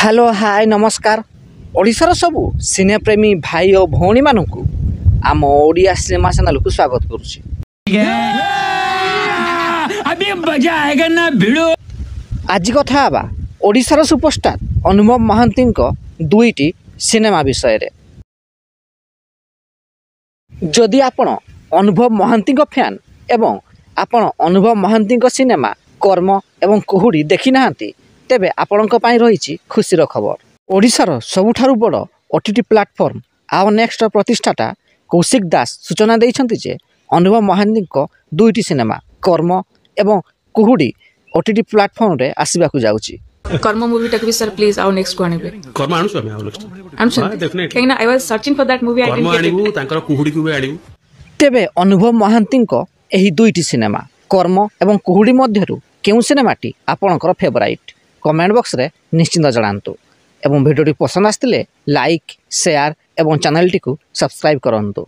Hello hi नमस्कार ओडिशार सबू सिनेप्रेमी भाई और भौणी मानू आम ओडिया सिनेमा चैनल को स्वागत करुछि। आज कथा हवा ओडिशार सुपरस्टार अनुभव महांती दुईटी सिनेमा विषय रे। जदि आपण अनुभव महांती फैन एवं आपण अनुभव महांती सिनेमा कर्म एवं कुहुड़ी देखि नाहांती तेबे आपणक पई रहिछि खुशीर खबर। ओडिशार सबुठारु बड़ ओटीटी प्लाटफर्म आवर नेक्स्ट प्रतिष्ठाता कौशिक दास सूचना दैछन्ति जे अनुभव महांती दुईटी सिनेमा कर्म एवं कुहुड़ी ओटीटी प्लाटफर्म रे आसीबाकू जाउछि। कर्म मूवी टाक भी सर प्लीज आवर नेक्स्ट को आनिबे। कर्म आनु समय आउ नेक्स्ट डेफिनेटली कैना I was searching for that movie I didn't get आनिबू तांकर कुहुड़ी को भी आनिबू। तेबे अनुभव महांती एही दुईटी सिनेमा कर्म एवं कुहुड़ी मध्यरु केउ सिनेमाटी आपणकर फेवराइट कमेंट बॉक्स रे निश्चिंत जणांतु एवं वीडियो पसंद आस्तिले लाइक शेयर एवं चैनल टी को सब्सक्राइब करंतु।